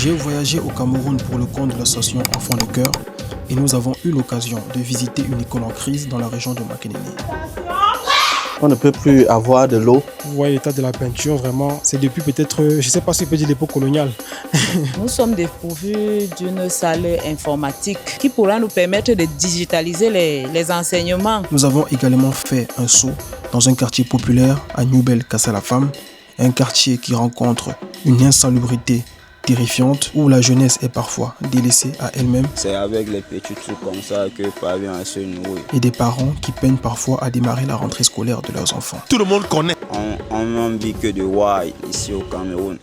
J'ai voyagé au Cameroun pour le compte de l'association Enfants de Cœur et nous avons eu l'occasion de visiter une école en crise dans la région de Makénéné. On ne peut plus avoir de l'eau. Vous voyez l'état de la peinture, vraiment, c'est depuis peut-être, je ne sais pas si on peut dire l'époque coloniale. Nous sommes dépourvus d'une salle informatique qui pourra nous permettre de digitaliser les enseignements. Nous avons également fait un saut dans un quartier populaire à Nouvelle-Kassala-Femme, un quartier qui rencontre une insalubrité terrifiante où la jeunesse est parfois délaissée à elle-même. C'est avec les petits trucs comme ça que parvient à se nourrir. Et des parents qui peinent parfois à démarrer la rentrée scolaire de leurs enfants. Tout le monde connaît. On n'en vit que de voir ici au Cameroun.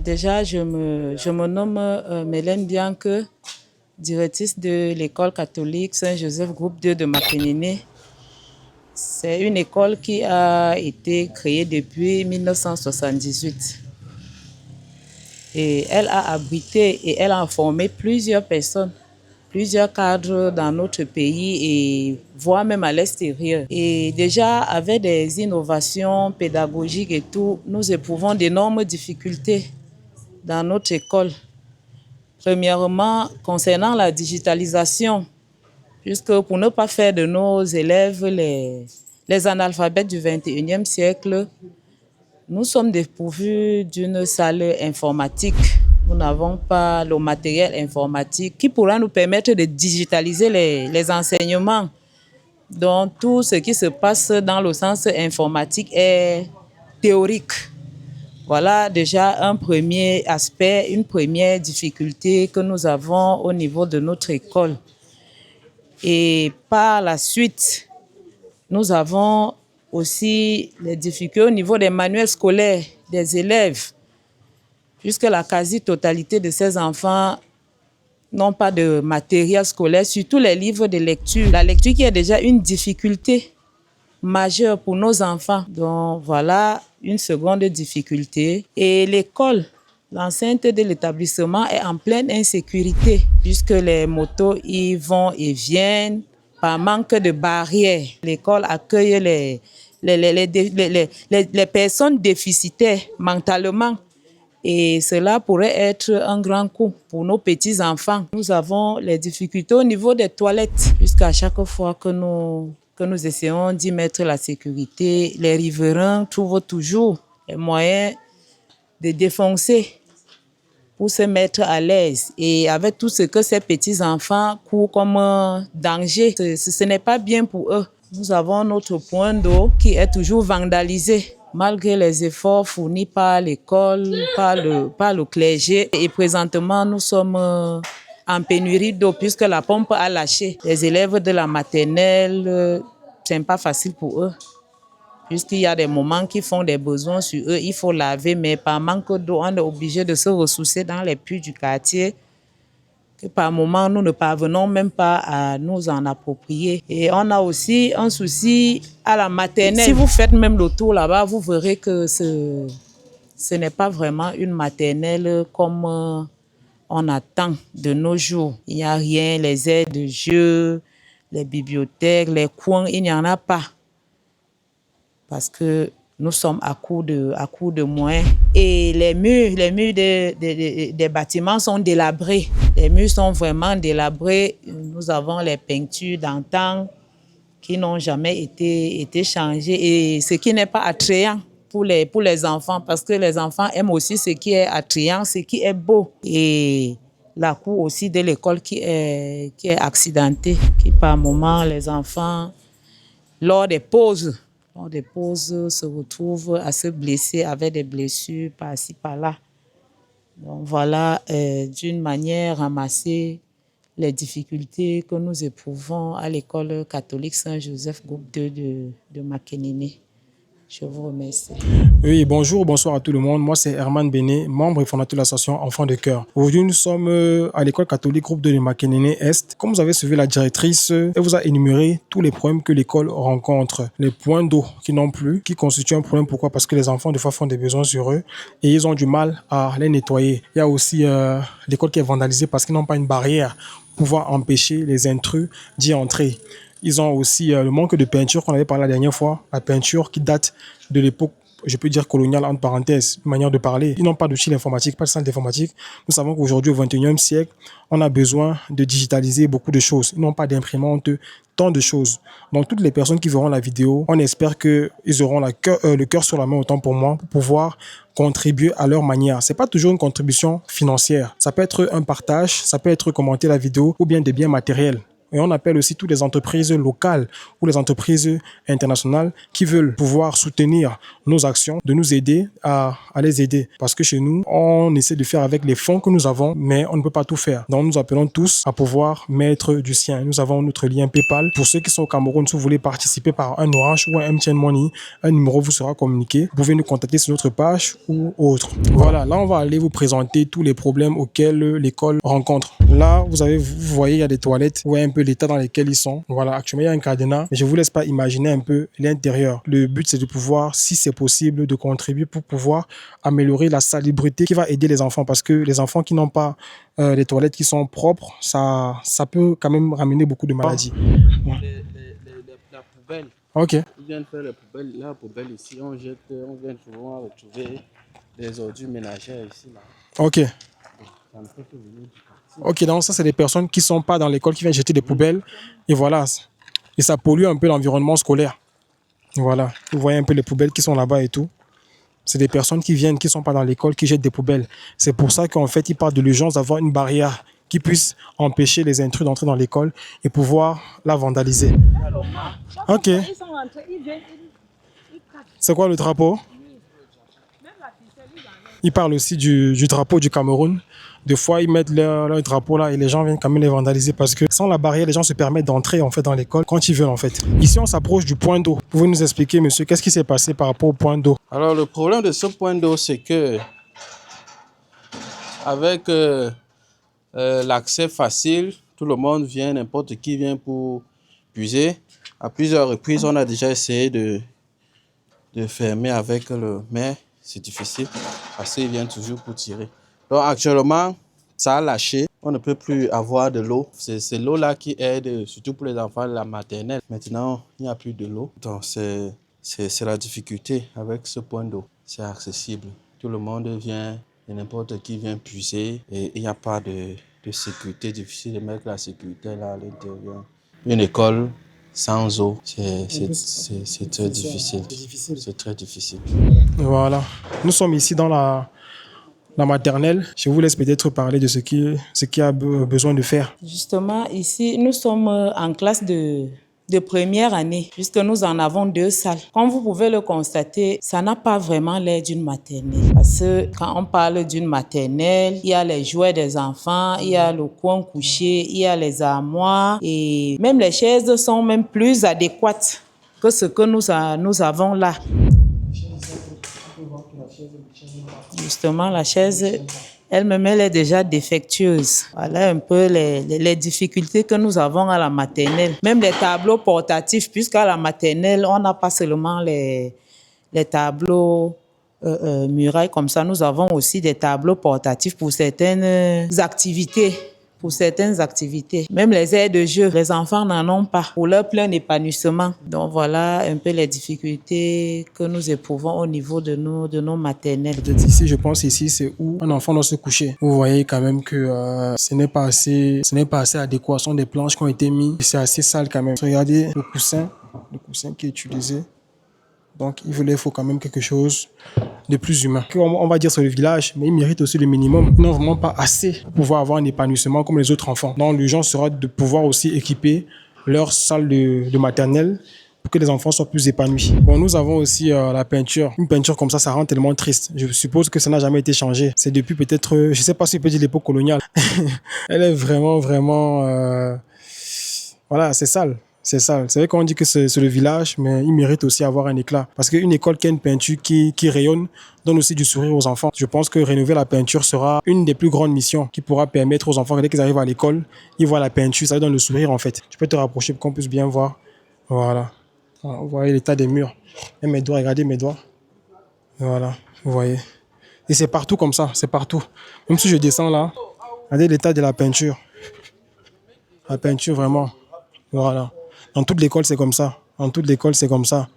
Déjà, je me nomme Mélène Bianque, directrice de l'école catholique Saint-Joseph Groupe 2 de Makénéné. C'est une école qui a été créée depuis 1978. Et elle a abrité et elle a formé plusieurs personnes, plusieurs cadres dans notre pays et voire même à l'extérieur. Et déjà, avec des innovations pédagogiques et tout, nous éprouvons d'énormes difficultés dans notre école. Premièrement, concernant la digitalisation, puisque pour ne pas faire de nos élèves les analphabètes du 21e siècle, nous sommes dépourvus d'une salle informatique. Nous n'avons pas le matériel informatique qui pourra nous permettre de digitaliser les enseignements. Donc, tout ce qui se passe dans le sens informatique est théorique. Voilà déjà un premier aspect, une première difficulté que nous avons au niveau de notre école. Et par la suite, nous avons aussi les difficultés au niveau des manuels scolaires des élèves, puisque la quasi-totalité de ces enfants n'ont pas de matériel scolaire, surtout les livres de lecture. La lecture qui est déjà une difficulté majeure pour nos enfants. Donc voilà une seconde difficulté. Et l'école, l'enceinte de l'établissement est en pleine insécurité, puisque les motos y vont et viennent par manque de barrières. L'école accueille les personnes déficitaires mentalement. Et cela pourrait être un grand coup pour nos petits-enfants. Nous avons les difficultés au niveau des toilettes, puisqu'à chaque fois que nous essayons d'y mettre la sécurité, les riverains trouvent toujours les moyens de défoncer pour se mettre à l'aise. Et avec tout ce que ces petits-enfants courent comme danger, ce n'est pas bien pour eux. Nous avons notre point d'eau qui est toujours vandalisé, malgré les efforts fournis par l'école, par le clergé. Et présentement, nous sommes en pénurie d'eau puisque la pompe a lâché. Les élèves de la maternelle, ce n'est pas facile pour eux, puisqu'il y a des moments qui font des besoins sur eux, il faut laver, mais par manque d'eau, on est obligé de se ressourcer dans les puits du quartier, que par moment, nous ne parvenons même pas à nous en approprier. Et on a aussi un souci à la maternelle. Si vous faites même le tour là-bas, vous verrez que ce n'est pas vraiment une maternelle comme on attend de nos jours. Il n'y a rien, les aires de jeu, les bibliothèques, les coins, il n'y en a pas. Parce que nous sommes à court de moyens. Et les murs des bâtiments sont délabrés. Les murs sont vraiment délabrés. Nous avons les peintures d'antan qui n'ont jamais été changées. Et ce qui n'est pas attrayant pour les enfants, parce que les enfants aiment aussi ce qui est attrayant, ce qui est beau. Et la cour aussi de l'école qui est accidentée, qui par moment, les enfants, lors des pauses, se retrouvent à se blesser avec des blessures par-ci, par-là. Donc voilà, d'une manière ramassée, les difficultés que nous éprouvons à l'école catholique Saint-Joseph Groupe 2 de Makénéné. Je vous remercie. Oui, bonjour, bonsoir à tout le monde. Moi, c'est Herman Béné, membre et fondateur de l'association Enfants de Cœur. Aujourd'hui, nous sommes à l'école catholique groupe de Makenene Est. Comme vous avez suivi la directrice, elle vous a énuméré tous les problèmes que l'école rencontre. Les points d'eau qui n'ont plus, qui constituent un problème. Pourquoi? Parce que les enfants, des fois, font des besoins sur eux et ils ont du mal à les nettoyer. Il y a aussi l'école qui est vandalisée parce qu'ils n'ont pas une barrière pour pouvoir empêcher les intrus d'y entrer. Ils ont aussi le manque de peinture qu'on avait parlé la dernière fois, la peinture qui date de l'époque, je peux dire coloniale, entre parenthèses, manière de parler. Ils n'ont pas d'outils informatiques, pas de salle d'informatique. Nous savons qu'aujourd'hui, au XXIe siècle, on a besoin de digitaliser beaucoup de choses. Ils n'ont pas d'imprimante, tant de choses. Donc, toutes les personnes qui verront la vidéo, on espère qu'ils auront le cœur sur la main, autant pour moi, pour pouvoir contribuer à leur manière. C'est pas toujours une contribution financière. Ça peut être un partage, ça peut être commenter la vidéo ou bien des biens matériels. Et on appelle aussi toutes les entreprises locales ou les entreprises internationales qui veulent pouvoir soutenir nos actions, de nous aider à les aider. Parce que chez nous, on essaie de faire avec les fonds que nous avons, mais on ne peut pas tout faire. Donc nous appelons tous à pouvoir mettre du sien. Nous avons notre lien PayPal. Pour ceux qui sont au Cameroun, si vous voulez participer par un Orange ou un MTN Money, un numéro vous sera communiqué. Vous pouvez nous contacter sur notre page ou autre. Voilà, là on va aller vous présenter tous les problèmes auxquels l'école rencontre. Là, vous voyez, il y a des toilettes. Vous voyez un peu l'état dans lequel ils sont. Voilà, actuellement, il y a un cadenas, mais je vous laisse pas imaginer un peu l'intérieur. Le but, c'est de pouvoir, si c'est possible, de contribuer pour pouvoir améliorer la salubrité qui va aider les enfants, parce que les enfants qui n'ont pas les toilettes qui sont propres, ça peut quand même ramener beaucoup de maladies. La poubelle. Ok. Ils viennent faire la poubelle ici, on vient souvent retrouver des ordures ménagères ici. Là. Ok. Ok, donc ça, c'est des personnes qui ne sont pas dans l'école, qui viennent jeter des poubelles. Et voilà. Et ça pollue un peu l'environnement scolaire. Voilà. Vous voyez un peu les poubelles qui sont là-bas et tout. C'est des personnes qui viennent, qui ne sont pas dans l'école, qui jettent des poubelles. C'est pour ça qu'en fait, il parle de l'urgence d'avoir une barrière qui puisse empêcher les intrus d'entrer dans l'école et pouvoir la vandaliser. Ok. C'est quoi le drapeau? Il parle aussi du drapeau du Cameroun. Des fois, ils mettent leur drapeau là et les gens viennent quand même les vandaliser parce que sans la barrière, les gens se permettent d'entrer en fait dans l'école quand ils veulent en fait. Ici, on s'approche du point d'eau. Pouvez-vous nous expliquer, monsieur, qu'est-ce qui s'est passé par rapport au point d'eau? Alors, le problème de ce point d'eau, c'est que avec l'accès facile, tout le monde vient, n'importe qui vient pour puiser. À plusieurs reprises, on a déjà essayé de fermer avec mais c'est difficile parce qu'il vient toujours pour tirer. Donc actuellement, ça a lâché. On ne peut plus avoir de l'eau. C'est l'eau là qui aide, surtout pour les enfants de la maternelle. Maintenant, il n'y a plus de l'eau. Donc c'est la difficulté avec ce point d'eau. C'est accessible. Tout le monde vient et n'importe qui vient puiser. Et il n'y a pas de sécurité. Difficile de mettre la sécurité là à l'intérieur. Une école sans eau, c'est très difficile. C'est très difficile. Voilà. Nous sommes ici dans la maternelle. Je vous laisse peut-être parler de ce qui a besoin de faire. Justement, ici, nous sommes en classe de première année, puisque nous en avons 2 salles. Comme vous pouvez le constater, ça n'a pas vraiment l'air d'une maternelle. Parce que quand on parle d'une maternelle, il y a les jouets des enfants, il y a le coin couché, il y a les armoires, et même les chaises sont même plus adéquates que ce que nous avons là. Justement, la chaise, elle-même, elle est déjà défectueuse. Voilà un peu les difficultés que nous avons à la maternelle. Même les tableaux portatifs, puisqu'à la maternelle, on n'a pas seulement les tableaux murailles comme ça. Nous avons aussi des tableaux portatifs pour certaines activités. Même les aires de jeu, les enfants n'en ont pas pour leur plein épanouissement. Donc voilà un peu les difficultés que nous éprouvons au niveau de nos maternelles. Peut-être ici, je pense ici, c'est où un enfant doit se coucher. Vous voyez quand même que ce n'est pas assez adéquat. Ce sont des planches qui ont été mises. C'est assez sale quand même. Regardez le coussin qui est utilisé. Donc il faut quand même quelque chose de plus humain. On va dire sur le village, mais ils méritent aussi le minimum. Ils n'ont vraiment pas assez pour pouvoir avoir un épanouissement comme les autres enfants. Donc l'urgence sera de pouvoir aussi équiper leur salle de maternelle pour que les enfants soient plus épanouis. Bon, nous avons aussi la peinture. Une peinture comme ça rend tellement triste. Je suppose que ça n'a jamais été changé. C'est depuis peut-être, je ne sais pas si on peut dire l'époque coloniale. Elle est vraiment, voilà, c'est sale. C'est ça. C'est vrai qu'on dit que c'est le village, mais il mérite aussi avoir un éclat. Parce qu'une école qui a une peinture qui rayonne donne aussi du sourire aux enfants. Je pense que rénover la peinture sera une des plus grandes missions qui pourra permettre aux enfants que dès qu'ils arrivent à l'école, ils voient la peinture, ça leur donne le sourire en fait. Tu peux te rapprocher pour qu'on puisse bien voir. Voilà. Vous voyez l'état des murs. Et mes doigts, regardez mes doigts. Voilà, vous voyez. Et c'est partout comme ça, c'est partout. Même si je descends là, regardez l'état de la peinture. La peinture vraiment, voilà. Dans toute l'école, c'est comme ça. Dans toute l'école, c'est comme ça.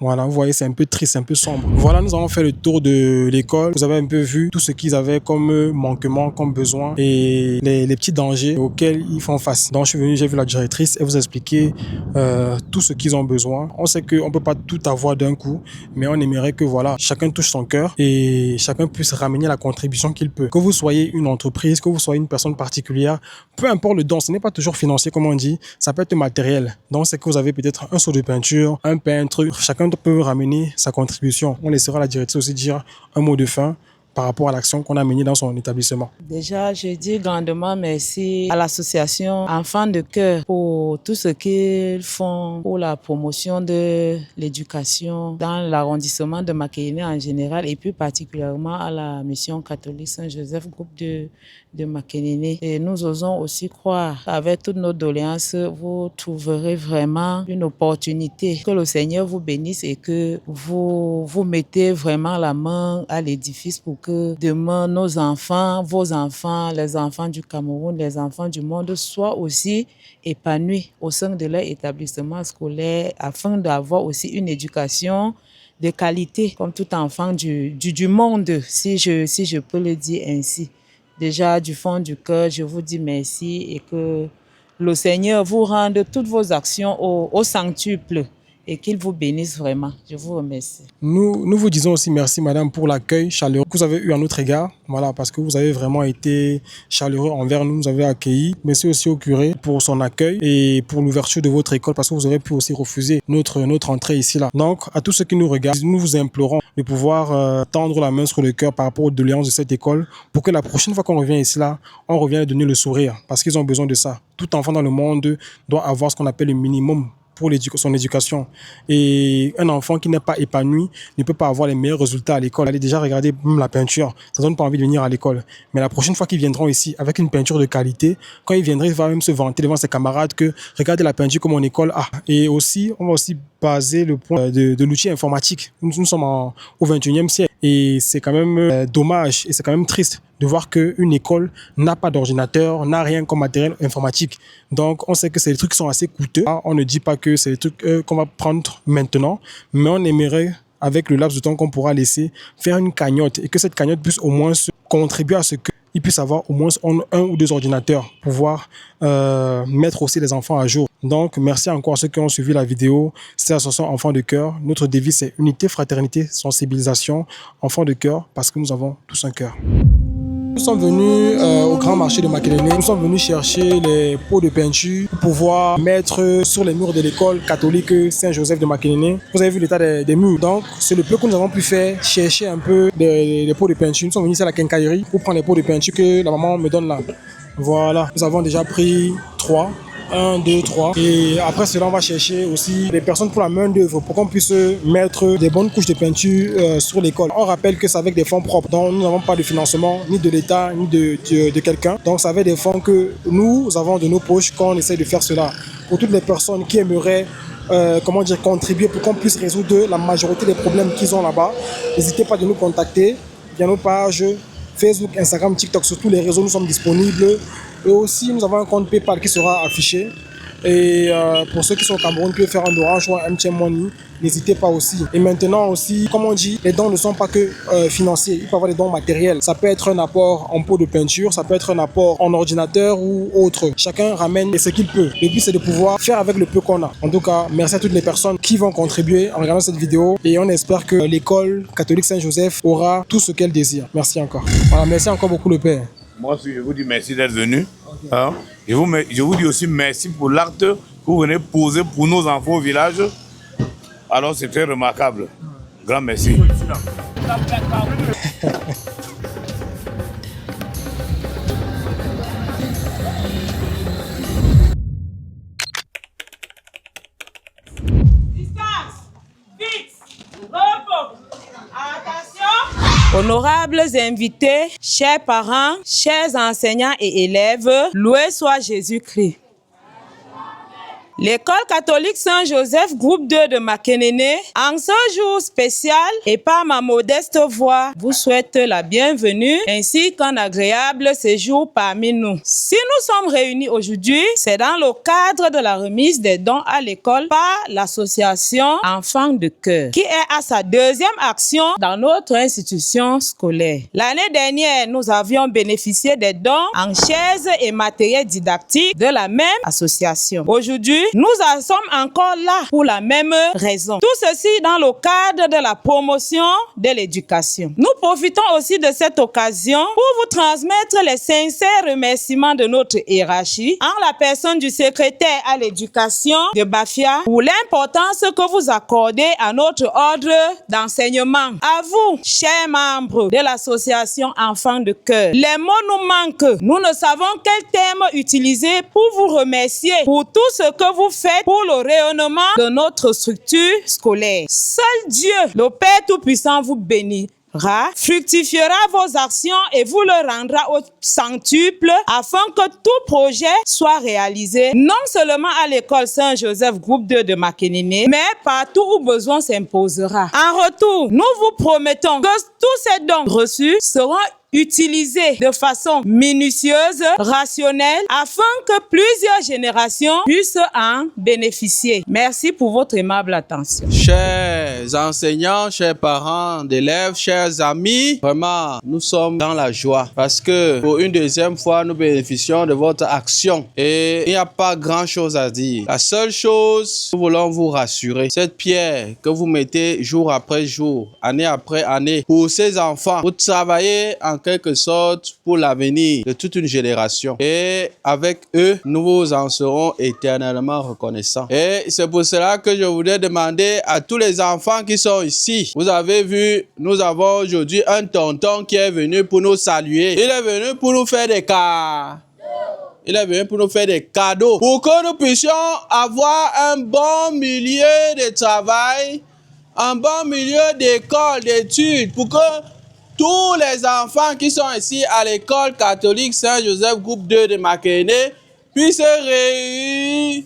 Voilà, vous voyez, c'est un peu triste, un peu sombre. Voilà, nous avons fait le tour de l'école. Vous avez un peu vu tout ce qu'ils avaient comme manquement, comme besoin et les petits dangers auxquels ils font face. Donc, je suis venu, j'ai vu la directrice et vous expliquer tout ce qu'ils ont besoin. On sait qu'on ne peut pas tout avoir d'un coup, mais on aimerait que voilà, chacun touche son cœur et chacun puisse ramener la contribution qu'il peut. Que vous soyez une entreprise, que vous soyez une personne particulière, peu importe le don, ce n'est pas toujours financier comme on dit, ça peut être matériel. Donc, c'est que vous avez peut-être un seau de peinture, un peintre, chacun peut ramener sa contribution. On laissera la directrice aussi dire un mot de fin par rapport à l'action qu'on a menée dans son établissement. Déjà, je dis grandement merci à l'association Enfants de Cœur pour tout ce qu'ils font pour la promotion de l'éducation dans l'arrondissement de Makéné en général et plus particulièrement à la mission catholique Saint-Joseph, groupe de Makéné. Et nous osons aussi croire qu'avec toutes nos doléances, vous trouverez vraiment une opportunité. Que le Seigneur vous bénisse et que vous mettez vraiment la main à l'édifice pour que demain nos enfants, vos enfants, les enfants du Cameroun, les enfants du monde soient aussi épanouis au sein de leur établissement scolaire afin d'avoir aussi une éducation de qualité comme tout enfant du monde, si je peux le dire ainsi. Déjà, du fond du cœur, je vous dis merci et que le Seigneur vous rende toutes vos actions au centuple et qu'il vous bénisse vraiment. Je vous remercie. Nous vous disons aussi merci, madame, pour l'accueil chaleureux que vous avez eu à notre égard. Voilà, parce que vous avez vraiment été chaleureux envers nous, vous avez accueilli. Merci aussi au curé pour son accueil et pour l'ouverture de votre école, parce que vous aurez pu aussi refuser notre entrée ici là. Donc, à tous ceux qui nous regardent, nous vous implorons de pouvoir tendre la main sur le cœur par rapport aux doléances de cette école, pour que la prochaine fois qu'on revient ici là, on revienne donner le sourire, parce qu'ils ont besoin de ça. Tout enfant dans le monde doit avoir ce qu'on appelle le minimum pour son éducation. Et un enfant qui n'est pas épanoui ne peut pas avoir les meilleurs résultats à l'école. Allez déjà regarder même la peinture, ça ne donne pas envie de venir à l'école. Mais la prochaine fois qu'ils viendront ici avec une peinture de qualité, quand ils viendraient, il va même se vanter devant ses camarades que regardez la peinture comme mon école a. Et aussi, on va aussi baser le point de l'outil informatique. Nous sommes au 21e siècle et c'est quand même dommage et c'est quand même triste de voir qu'une école n'a pas d'ordinateur, n'a rien comme matériel informatique. Donc, on sait que c'est des trucs qui sont assez coûteux. On ne dit pas que c'est des trucs qu'on va prendre maintenant, mais on aimerait, avec le laps de temps qu'on pourra laisser, faire une cagnotte et que cette cagnotte puisse au moins contribuer à ce qu'ils puissent avoir au moins un ou deux ordinateurs pour pouvoir mettre aussi les enfants à jour. Donc, merci encore à ceux qui ont suivi la vidéo. C'est l'association Enfants de Cœur. Notre devise, c'est unité, fraternité, sensibilisation, Enfants de Cœur, parce que nous avons tous un cœur. Nous sommes venus au grand marché de Makéné. Nous sommes venus chercher les pots de peinture pour pouvoir mettre sur les murs de l'école catholique Saint-Joseph de Makéné. Vous avez vu l'état des murs. Donc, c'est le peu que nous avons pu faire, chercher un peu des pots de peinture. Nous sommes venus à la quincaillerie pour prendre les pots de peinture que la maman me donne là. Voilà, nous avons déjà pris 3. 1, 2, 3. Et après cela, on va chercher aussi des personnes pour la main d'œuvre pour qu'on puisse mettre des bonnes couches de peinture sur l'école. On rappelle que c'est avec des fonds propres. Donc, nous n'avons pas de financement ni de l'État ni de quelqu'un. Donc, c'est avec des fonds que nous avons de nos poches qu'on essaie de faire cela. Pour toutes les personnes qui aimeraient contribuer pour qu'on puisse résoudre la majorité des problèmes qu'ils ont là-bas, n'hésitez pas de nous contacter via nos pages Facebook, Instagram, TikTok, sur tous les réseaux, nous sommes disponibles. Et aussi, nous avons un compte PayPal qui sera affiché. Et pour ceux qui sont au Cameroun, qui veulent faire un Orange ou un MTN Money, n'hésitez pas aussi. Et maintenant aussi, comme on dit, les dons ne sont pas que financiers. Il peut y avoir des dons matériels. Ça peut être un apport en pot de peinture, ça peut être un apport en ordinateur ou autre. Chacun ramène ce qu'il peut. Le but, c'est de pouvoir faire avec le peu qu'on a. En tout cas, merci à toutes les personnes qui vont contribuer en regardant cette vidéo. Et on espère que l'école catholique Saint-Joseph aura tout ce qu'elle désire. Merci encore. Voilà, merci encore beaucoup le Père. Moi aussi, je vous dis merci d'être venu. Okay. Hein? Je vous dis aussi merci pour l'acte que vous venez poser pour nos enfants au village. Alors, c'est très remarquable. Grand merci. Honorables invités, chers parents, chers enseignants et élèves, loué soit Jésus-Christ. L'école catholique Saint-Joseph, groupe 2 de Makenene, en ce jour spécial et par ma modeste voix, vous souhaite la bienvenue ainsi qu'un agréable séjour parmi nous. Si nous sommes réunis aujourd'hui, c'est dans le cadre de la remise des dons à l'école par l'association Enfants de Cœur, qui est à sa deuxième action dans notre institution scolaire. L'année dernière, nous avions bénéficié des dons en chaises et matériel didactique de la même association. Aujourd'hui, nous en sommes encore là pour la même raison. Tout ceci dans le cadre de la promotion de l'éducation. Nous profitons aussi de cette occasion pour vous transmettre les sincères remerciements de notre hiérarchie en la personne du secrétaire à l'éducation de Bafia pour l'importance que vous accordez à notre ordre d'enseignement. À vous, chers membres de l'association Enfants de Cœur, les mots nous manquent. Nous ne savons quel terme utiliser pour vous remercier pour tout ce que vous faites pour le rayonnement de notre structure scolaire. Seul Dieu, le Père Tout-Puissant, vous bénira, fructifiera vos actions et vous le rendra au centuple afin que tout projet soit réalisé, non seulement à l'école Saint-Joseph, groupe 2 de Makenene, mais partout où besoin s'imposera. En retour, nous vous promettons que tous ces dons reçus seront utilisés de façon minutieuse, rationnelle, afin que plusieurs générations puissent en bénéficier. Merci pour votre aimable attention. Chers enseignants, chers parents d'élèves, chers amis, vraiment, nous sommes dans la joie parce que pour une deuxième fois, nous bénéficions de votre action et il n'y a pas grand-chose à dire. La seule chose, nous voulons vous rassurer, cette pierre que vous mettez jour après jour, année après année, pour ces enfants, vous travaillez en quelque sorte pour l'avenir de toute une génération. Et avec eux, nous vous en serons éternellement reconnaissants. Et c'est pour cela que je voudrais demander à tous les enfants qui sont ici. Vous avez vu, nous avons aujourd'hui un tonton qui est venu pour nous saluer. Il est venu pour nous faire des cadeaux. Il est venu pour nous faire des cadeaux. Pour que nous puissions avoir un bon milieu de travail, un bon milieu d'école, d'études, pour que tous les enfants qui sont ici à l'école catholique Saint-Joseph, groupe 2 de Makenene, puissent réussir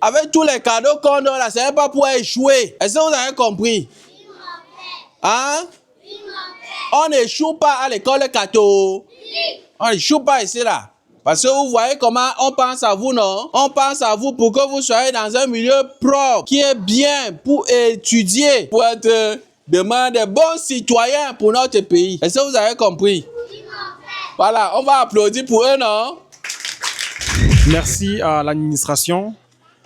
avec tous les cadeaux qu'on donne là. Ce n'est pas pour échouer. Est-ce que vous avez compris? Hein? On n'échoue pas à l'école catholique. On n'échoue pas ici là. Parce que vous voyez comment on pense à vous, non? On pense à vous pour que vous soyez dans un milieu propre, qui est bien pour étudier, pour être demain des bons citoyens pour notre pays. Est-ce que vous avez compris? Voilà, on va applaudir pour eux, non? Merci à l'administration.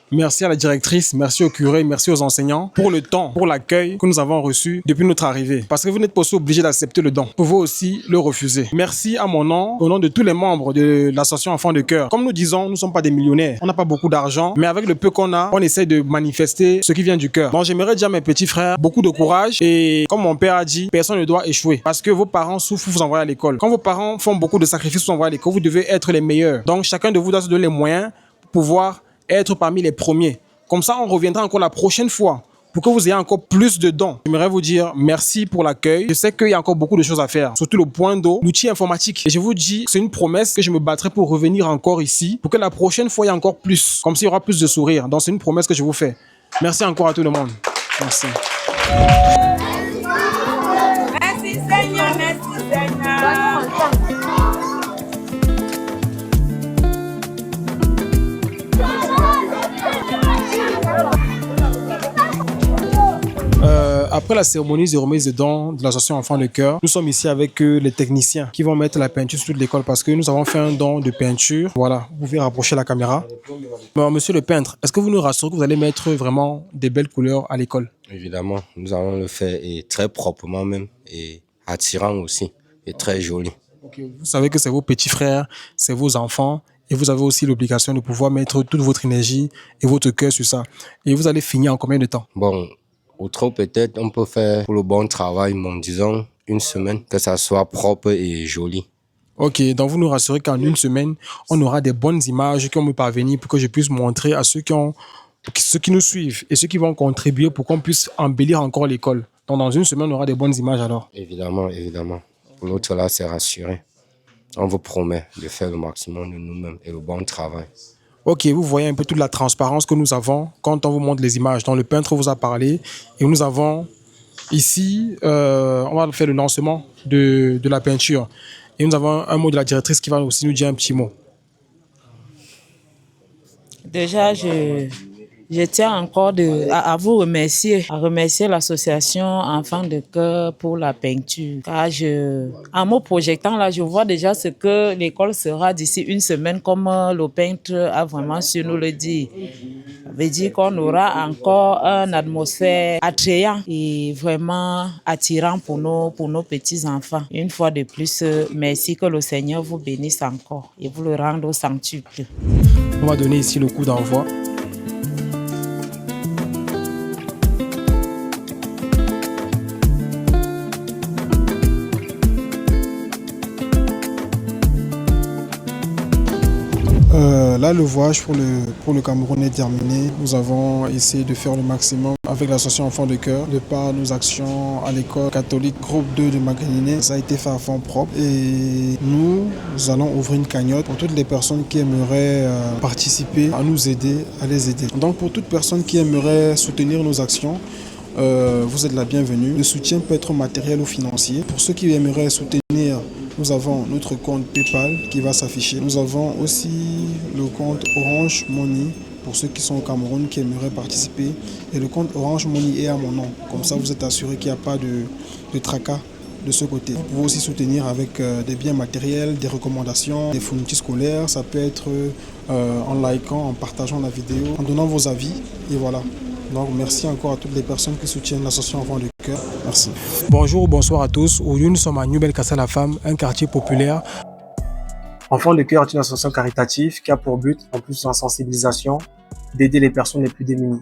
Merci à la directrice, merci au curé, merci aux enseignants pour le temps, pour l'accueil que nous avons reçu depuis notre arrivée. Parce que vous n'êtes pas aussi obligés d'accepter le don. Vous pouvez aussi le refuser. Merci à mon nom, au nom de tous les membres de l'association Enfants de Cœur. Comme nous disons, nous ne sommes pas des millionnaires. On n'a pas beaucoup d'argent, mais avec le peu qu'on a, on essaie de manifester ce qui vient du cœur. Donc j'aimerais dire à mes petits frères, beaucoup de courage. Et comme mon père a dit, personne ne doit échouer. Parce que vos parents souffrent, vous envoyez à l'école. Quand vos parents font beaucoup de sacrifices, vous envoyez à l'école, vous devez être les meilleurs. Donc chacun de vous doit se donner les moyens pour pouvoir être parmi les premiers. Comme ça, on reviendra encore la prochaine fois pour que vous ayez encore plus de dons. J'aimerais vous dire merci pour l'accueil. Je sais qu'il y a encore beaucoup de choses à faire, surtout le point d'eau, l'outil informatique. Et je vous dis, c'est une promesse que je me battrai pour revenir encore ici, pour que la prochaine fois, il y ait encore plus. Comme ça, il y aura plus de sourires. Donc, c'est une promesse que je vous fais. Merci encore à tout le monde. Merci. Merci Seigneur, merci Seigneur. Après la cérémonie de remise de dons de l'association Enfants de Cœur, nous sommes ici avec les techniciens qui vont mettre la peinture sur toute l'école parce que nous avons fait un don de peinture. Voilà, vous pouvez rapprocher la caméra. Bon, monsieur le peintre, est-ce que vous nous rassurez que vous allez mettre vraiment des belles couleurs à l'école? Évidemment, nous allons le faire et très proprement même et attirant aussi et très joli. Okay. Vous savez que c'est vos petits frères, c'est vos enfants. Et vous avez aussi l'obligation de pouvoir mettre toute votre énergie et votre cœur sur ça. Et vous allez finir en combien de temps? Bon, au trop peut-être, on peut faire pour le bon travail, disons, une semaine, que ça soit propre et joli. Ok, donc vous nous rassurez qu'en une semaine, on aura des bonnes images qui vont me parvenir pour que je puisse montrer à ceux qui nous suivent et ceux qui vont contribuer pour qu'on puisse embellir encore l'école. Donc dans une semaine, on aura des bonnes images alors. Évidemment, évidemment. Pour l'autre, là, c'est rassuré. On vous promet de faire le maximum de nous-mêmes et le bon travail. Ok, vous voyez un peu toute la transparence que nous avons quand on vous montre les images. Donc le peintre vous a parlé et nous avons ici, on va faire le lancement de la peinture. Et nous avons un mot de la directrice qui va aussi nous dire un petit mot. Déjà, je tiens encore à vous remercier, à remercier l'association Enfants de Cœur pour la peinture. Car en me projetant là, je vois déjà ce que l'école sera d'ici une semaine, comme le peintre a vraiment su nous le dire. Ça veut dire qu'on aura encore une atmosphère attrayante et vraiment attirant pour nos petits-enfants. Une fois de plus, merci, que le Seigneur vous bénisse encore et vous le rende au centuple. On va donner ici le coup d'envoi. Là, le voyage pour le Cameroun est terminé. Nous avons essayé de faire le maximum avec l'association Enfants de Cœur, de par nos actions à l'école catholique groupe 2 de Maganinais. Ça a été fait à fond propre et nous allons ouvrir une cagnotte pour toutes les personnes qui aimeraient participer, à nous aider, à les aider. Donc pour toute personne qui aimerait soutenir nos actions, vous êtes la bienvenue. Le soutien peut être matériel ou financier. Pour ceux qui aimeraient soutenir, nous avons notre compte PayPal qui va s'afficher. Nous avons aussi le compte Orange Money pour ceux qui sont au Cameroun qui aimeraient participer. Et le compte Orange Money est à mon nom. Comme ça, vous êtes assuré qu'il n'y a pas de tracas de ce côté. Vous pouvez aussi soutenir avec des biens matériels, des recommandations, des fournitures scolaires. Ça peut être en likant, en partageant la vidéo, en donnant vos avis. Et voilà. Donc merci encore à toutes les personnes qui soutiennent l'association Enfants de Cœur. Merci. Bonjour ou bonsoir à tous. Aujourd'hui, nous sommes à Nouvelle-Cassel-la-Femme, un quartier populaire. Enfants de Cœur est une association caritative qui a pour but, en plus de la sensibilisation, d'aider les personnes les plus démunies.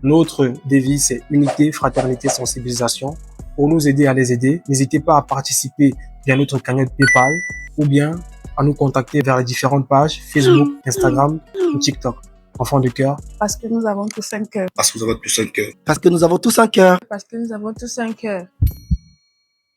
Notre devise, c'est unité, fraternité, sensibilisation. Pour nous aider à les aider, n'hésitez pas à participer via notre cagnotte PayPal ou bien à nous contacter vers les différentes pages Facebook, Instagram ou TikTok. Enfants de Cœur. Parce que nous avons tous un cœur. Parce que nous avons tous un cœur. Parce que nous avons tous un cœur. Parce que nous avons tous un cœur.